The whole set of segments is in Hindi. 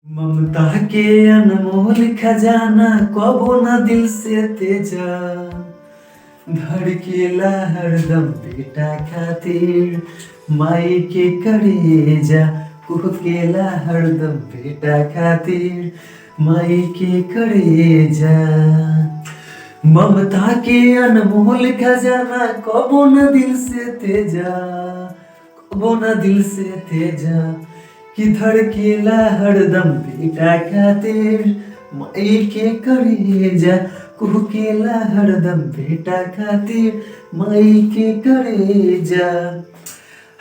ममता के अनमोल खजाना कबो न दिल से तेजा धड़केला हरदम बेटा खातिर माई के करेजा कुहकेला हरदम बेटा खातिर माई के करेजा। ममता के अनमोल खजाना कबो न दिल से तेजा, कबो न दिल से तेजा कि धड़केला हरदम बेटा खातिर माई के करेजा कुहकेला हरदम बेटा खातिर माई के करेजा।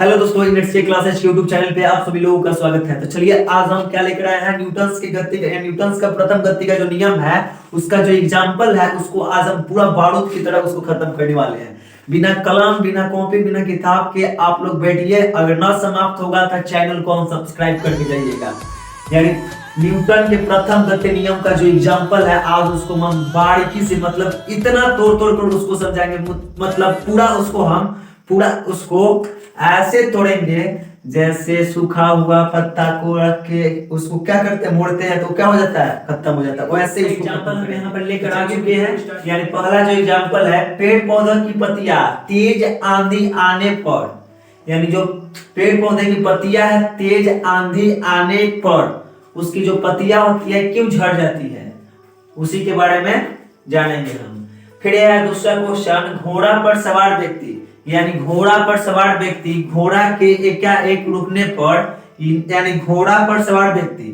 हेलो दोस्तों, नेट्स के क्लासेस यूट्यूब चैनल पे आप सभी लोगों का स्वागत है। तो चलिए आज हम क्या लेकर आए हैं, न्यूटन्स की गति का न्यूटन्स का प्रथम गति का जो नियम है उसका जो एग्जाम्पल है उसको आज हम पूरा बारूद की तरह उसको खत्म करने वाले हैं। बिना कलम, बिना कॉपी, बिना किताब के आप लोग बैठिए। अगर ना समाप्त होगा तो चैनल को हम सब्सक्राइब करके जाइएगा। यानी न्यूटन के प्रथम गति नियम का जो एग्जाम्पल है आज उसको हम बारीकी से मतलब इतना तोड़ तोड़ कर उसको समझाएंगे, मतलब पूरा उसको ऐसे तोड़ेंगे जैसे सूखा हुआ पत्ता को रख के उसको क्या करते हैं, मोड़ते हैं तो क्या हो जाता है, खत्म हो जाता है। वैसे एग्जांपल हम यहाँ पर लेकर आ चुके हैं। यानी पहला जो एग्जांपल है, पेड़ पौधों की पत्तियां तेज आंधी आने पर, यानी जो पेड़ पौधे की पत्तियां है तेज आंधी आने पर उसकी जो पत्तियां होती है क्यों झड़ जाती है, उसी के बारे में जानेंगे हम। फिर यह है दूसरा क्वेश्चन, घोड़ा पर सवार व्यक्ति, यानी घोड़ा पर सवार व्यक्ति घोड़ा के एकाएक रुकने पर, यानी घोड़ा पर सवार व्यक्ति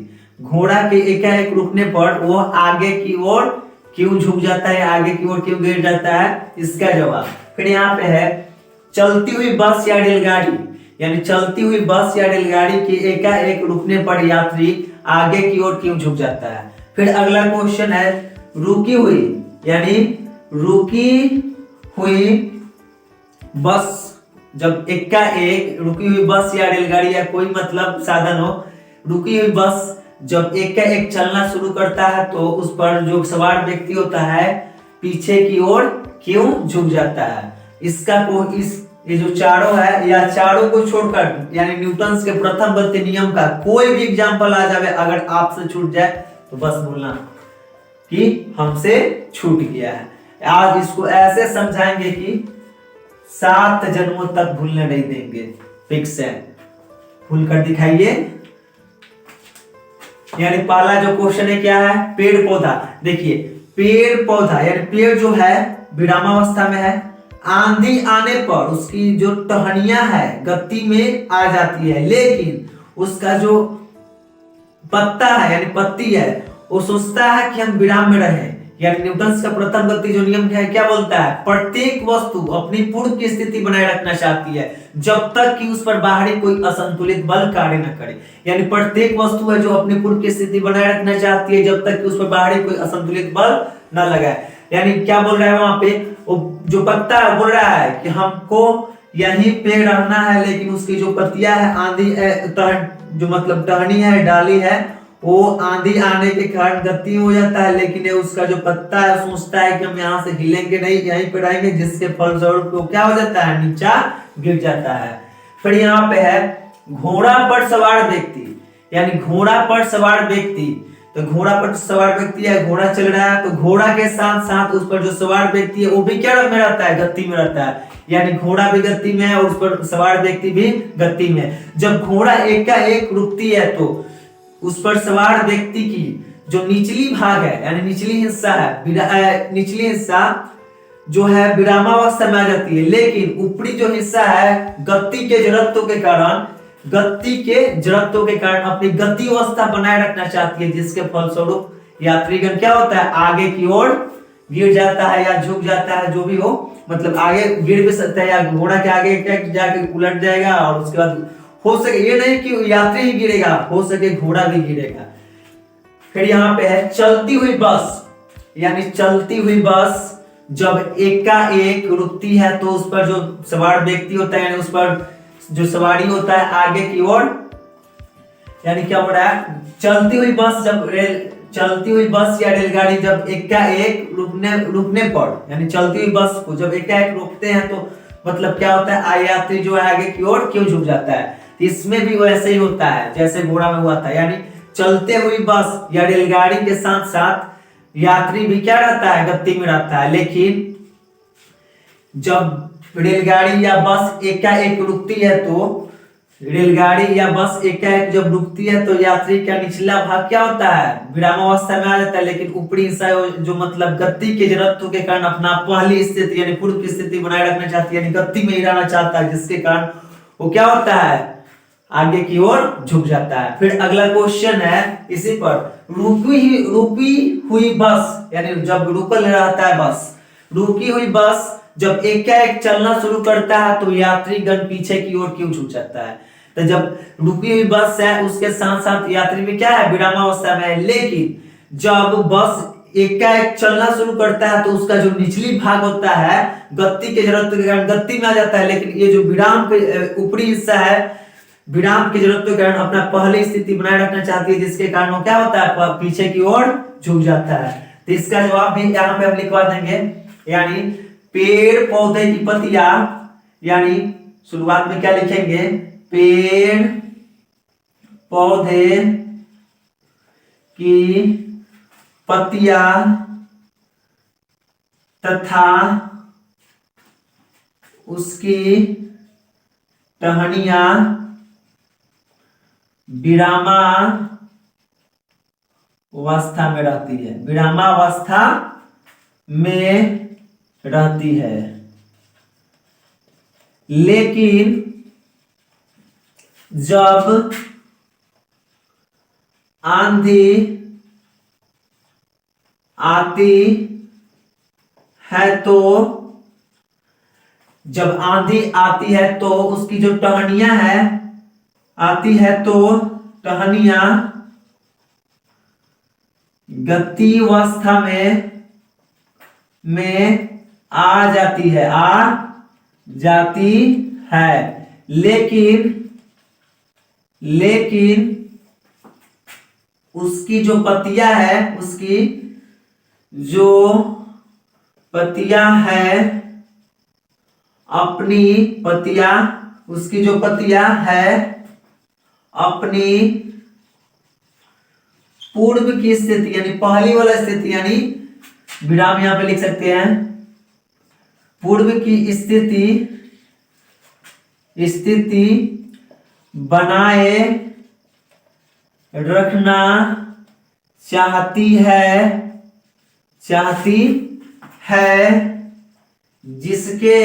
घोड़ा के एकाएक रुकने पर वो आगे की ओर क्यों झुक जाता है, आगे की ओर क्यों गिर जाता है, इसका जवाब। फिर यहाँ पे है चलती हुई बस या रेलगाड़ी, यानी चलती हुई बस या रेलगाड़ी के एकाएक रुकने पर यात्री आगे की ओर क्यों झुक जाता है। फिर अगला क्वेश्चन है रुकी हुई, यानी रुकी हुई बस, जब एकाएक रुकी हुई बस या रेलगाड़ी या कोई मतलब साधन हो, रुकी हुई बस जब एकाएक चलना शुरू करता है तो उस पर जो सवार व्यक्ति होता है पीछे की ओर क्यों झुक जाता है। इसका को ये जो चारों है या चारों को छोड़कर, यानी न्यूटन्स के प्रथम गति नियम का कोई भी एग्जांपल आ जावे अगर आपसे छूट जाए तो बस बोलना कि हमसे छूट गया है। आज इसको ऐसे समझाएंगे कि 7 जन्मों तक भूलने नहीं देंगे। फिक्स है, भूल कर दिखाइए। यानी पहला जो क्वेश्चन है क्या है, पेड़ पौधा। देखिए पेड़ पौधा यानी पेड़ जो है विरामावस्था में है, आंधी आने पर उसकी जो टहनियां है गति में आ जाती है, लेकिन उसका जो पत्ता है यानी पत्ती है वो सोचता है कि हम विराम में रहें। यानी न्यूटन्स का प्रथम गति जो नियम है क्या बोलता है, प्रत्येक वस्तु अपनी पूर्व की स्थिति बनाए रखना चाहती है जब तक कि उस पर बाहरी कोई असंतुलित बल कार्य न करे। यानी प्रत्येक वस्तु है जो अपनी पूर्व की स्थिति बनाए रखना चाहती है जब तक कि उस पर बाहरी कोई असंतुलित बल न लगाए। यानी क्या बोल रहा है वहां पे, वो जो पत्ता है बोल रहा है कि हमको यहीं पे रहना है, लेकिन उसकी जो पत्तियां है आंधी जो मतलब टहनी है डाली है वो आंधी आने के कारण गति हो जाता है, लेकिन उसका जो पत्ता है सोचता है कि हम यहाँ से हिलेंगे नहीं, यहीं पे रहेंगे, जिसके फलस्वरूप वो क्या हो जाता है, नीचा गिर जाता है। फिर यहाँ पे है घोड़ा पर सवार व्यक्ति, यानी घोड़ा पर सवार व्यक्ति, तो घोड़ा पर सवार व्यक्ति है, घोड़ा चल रहा है तो घोड़ा के साथ साथ उस पर जो सवार व्यक्ति है वो भी क्या में रहता है, गति में रहता है। यानी घोड़ा भी गति में है और उस पर सवार व्यक्ति भी गति में। जब घोड़ा एकाएक रुकती है तो उस पर सवार व्यक्ति की जो निचली भाग है यानी निचली हिस्सा है, निचली हिस्सा जो है विरामावस्था में आ जाती है, लेकिन ऊपरी जो हिस्सा है गति के जड़त्व के कारण अपनी गति अवस्था बनाए रखना चाहती है, जिसके फलस्वरूप यात्रीगण क्या होता है, आगे की ओर गिर जाता है या झुक जाता है, जो भी हो, मतलब आगे गिर भी सकता है या घोड़ा के आगे जाके उलट जाएगा और उसके बाद हो सके ये नहीं कि यात्री ही गिरेगा, हो सके घोड़ा भी गिरेगा। फिर यहाँ पे है चलती हुई बस, यानी चलती हुई बस जब एकाएक रुकती है तो उस पर जो सवार व्यक्ति होता है यानी उस पर जो सवारी होता है आगे की ओर, यानी क्या हो रहा है, चलती हुई बस या रेलगाड़ी जब एकाएक रुकने पर, यानी चलती हुई बस को जब एकाएक रोकते हैं तो मतलब क्या होता है, यात्री जो है आगे की ओर क्यों झुक जाता है। इसमें भी वैसे ही होता है जैसे घोड़ा में हुआ था, यानी चलते हुई बस या रेलगाड़ी के साथ साथ यात्री भी क्या रहता है, गति में रहता है। लेकिन जब रेलगाड़ी या बस एकाएक रुकती है तो रेलगाड़ी या बस एकाएक जब रुकती है तो यात्री का निचला भाग क्या होता है, विरामावस्था में आ जाता है। लेकिन ऊपरी हिस्सा जो मतलब गति की जरूरतों के कारण अपना पहली स्थिति यानी पूर्व की स्थिति बनाए रखना चाहती है, यानी गति में ही रहना चाहता है, जिसके कारण वो क्या होता है, आगे की ओर झुक जाता है। फिर अगला क्वेश्चन है इसी पर, रुकी हुई बस यानी जब रुकल रहता है बस, रुकी हुई बस जब एकाएक चलना शुरू करता है तो यात्रीगण पीछे की ओर क्यों झुक जाता है। तो जब रुकी हुई बस है उसके साथ साथ यात्री भी क्या है, विरामावस्था में है। लेकिन जब बस एकाएक चलना शुरू करता है तो उसका जो निचली भाग होता है गति की जरूरत के कारण गति में आ जाता है। लेकिन ये जो विराम के ऊपरी हिस्सा है विराम की जरूरत के कारण अपना पहली स्थिति बनाए रखना चाहती है, जिसके कारण वो क्या होता है, पीछे की ओर झुक जाता है। तो इसका जवाब भी यहाँ पे हम लिखवा देंगे, यानी पेड़ पौधे की पत्तियां, यानी शुरुआत में क्या लिखेंगे, पेड़ पौधे की पत्तियां तथा उसकी टहनियां विरामावस्था में रहती है, विरामावस्था में रहती है। लेकिन जब आंधी आती है तो जब आंधी आती है तो उसकी जो टहनियां है आती है तो टहनियां गतिवस्था में आ जाती है। लेकिन उसकी जो पत्तियां है उसकी जो पत्तियां है अपनी पत्तियां उसकी जो पत्तियां है अपनी पूर्व की स्थिति यानी पहली वाला स्थिति, यानी विराम यहां पे लिख सकते हैं, पूर्व की स्थिति बनाए रखना चाहती है जिसके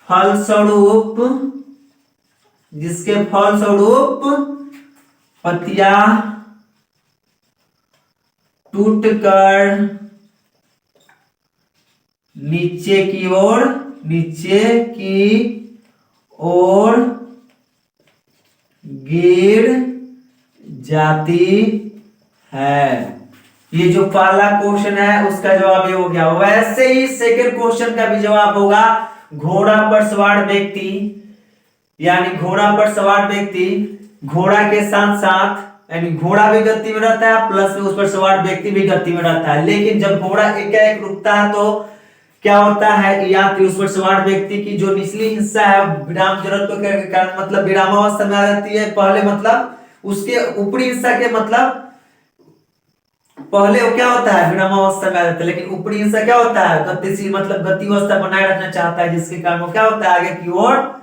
फलस्वरूप पत्तियां टूटकर नीचे की ओर गिर जाती है। ये जो पहला क्वेश्चन है उसका जवाब ये हो गया। वैसे ही सेकंड क्वेश्चन का भी जवाब होगा, घोड़ा पर सवार व्यक्ति, यानी घोड़ा पर सवार व्यक्ति घोड़ा के साथ साथ, यानी घोड़ा भी गति में रहता है प्लस में उस पर सवार व्यक्ति भी गति में रहता है। लेकिन जब घोड़ा एकाएक रुकता है तो क्या होता है, यात्री उस पर सवार व्यक्ति की जो निचली हिस्सा है विराम जरूरत के कारण मतलब विरामावस्था में आ जाती है। पहले मतलब उसके ऊपरी हिस्सा के मतलब पहले वो क्या होता है, विरामावस्था में आ जाता है। लेकिन ऊपरी हिस्सा क्या होता है, गतिशील मतलब गतिवस्था बनाए रखना चाहता है, जिसके कारण वो क्या होता है, आगे की ओर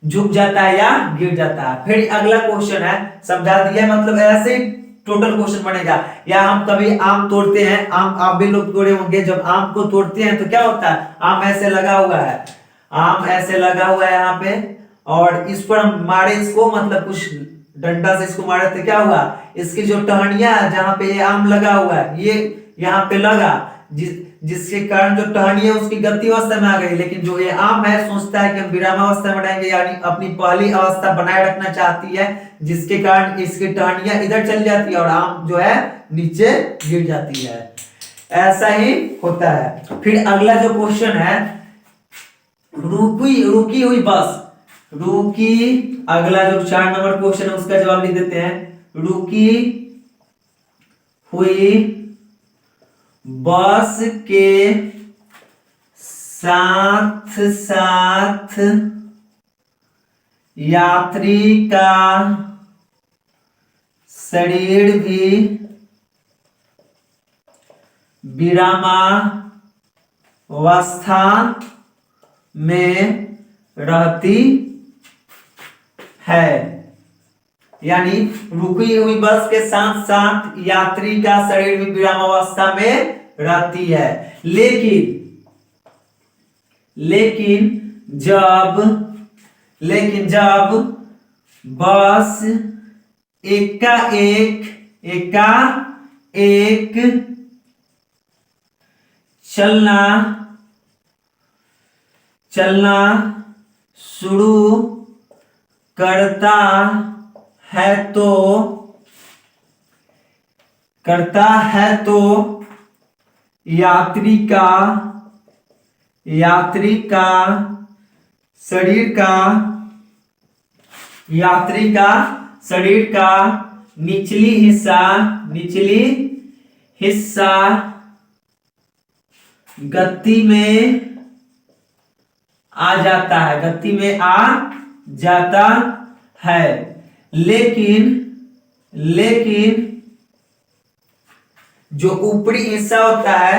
झुक जाता है या गिर जाता है। फिर अगला क्वेश्चन है, समझा दिया मतलब ऐसे ही टोटल क्वेश्चन बनेगा। या हम कभी आम तोड़ते हैं, आम आप भी लोग तोड़े होंगे, जब आम को तोड़ते हैं तो क्या होता है, आम ऐसे लगा हुआ है, आम ऐसे लगा हुआ है यहाँ पे, और इस पर हम मारे इसको मतलब कुछ डंडा से इसको मारे तो क्या हुआ, इसकी जो टहनियां जहाँ पे ये आम लगा हुआ है ये यहाँ पे लगा, जिसके कारण जो टहनी है उसकी गति अवस्था में आ गई। लेकिन जो ये आम है सोचता है कि हम विरामावस्था में रहेंगे, यानी अपनी पहली अवस्था बनाए रखना चाहती है, जिसके कारण इसकी टहनियां इधर चल जाती है और आम जो है नीचे गिर जाती है। ऐसा ही होता है। फिर अगला जो क्वेश्चन है, रुकी हुई बस, अगला जो 4 नंबर क्वेश्चन है उसका जवाब लिख देते हैं, रुकी हुई बस के साथ साथ यात्री का शरीर भी विरामावस्था में रहती है। यानी रुकी हुई बस के साथ साथ यात्री का शरीर भी विरामावस्था में रहती है। लेकिन जब बस एकाएक चलना शुरू करता है तो यात्री का शरीर का निचली हिस्सा गति में आ जाता है। लेकिन जो ऊपरी हिस्सा होता है,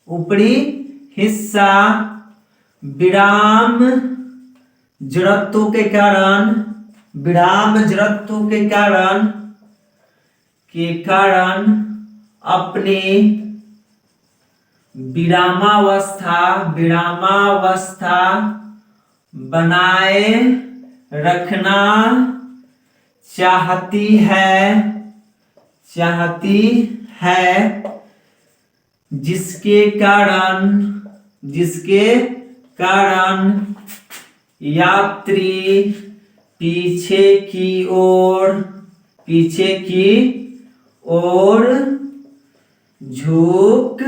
ऊपरी हिस्सा विराम जड़त्व के कारण अपनी विरामावस्था बनाए रखना चाहती है, जिसके कारण यात्री पीछे की ओर झुक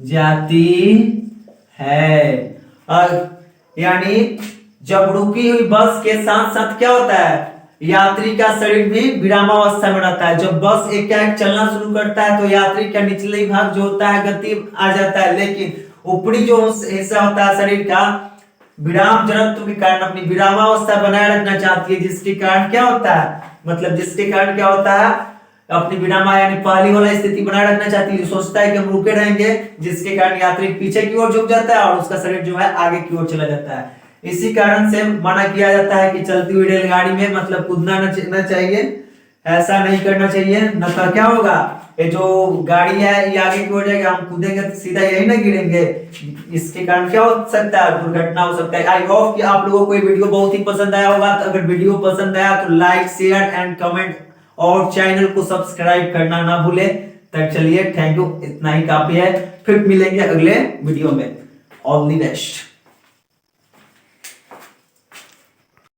जाती है। यानी जब रुकी हुई बस के साथ साथ क्या होता है, यात्री का शरीर भी विरामावस्था में रहता है। जब बस एकाएक चलना शुरू करता है तो यात्री का निचले भाग जो होता है गति आ जाता है, लेकिन ऊपरी जो हिस्सा होता है शरीर का विराम जड़त्व के कारण अपनी विरामावस्था बनाए रखना चाहती है, जिसके कारण क्या होता है अपनी विरामा यानी पहली वाला स्थिति बनाए रखना चाहती है। सोचता है कि हम रुके रहेंगे, जिसके कारण यात्री पीछे की ओर झुक जाता है और उसका शरीर जो है आगे की ओर चला जाता है। इसी कारण से मना किया जाता है कि चलती हुई रेलगाड़ी में मतलब कूदना न चाहिए, ऐसा नहीं करना चाहिए, न तो क्या होगा, ये जो गाड़ी है ये आगे की ओर जाएगा, हम कूदेंगे तो सीधा यही ना गिरेंगे, इसके कारण क्या हो सकता है, दुर्घटना हो सकता है। आई होप कि आप लोगों को ये वीडियो बहुत ही पसंद आया होगा। तो अगर वीडियो पसंद आया तो लाइक, शेयर एंड कमेंट और चैनल को सब्सक्राइब करना ना भूले। तब चलिए, थैंक यू, इतना ही काफी है। फिर मिलेंगे अगले वीडियो में। All the best.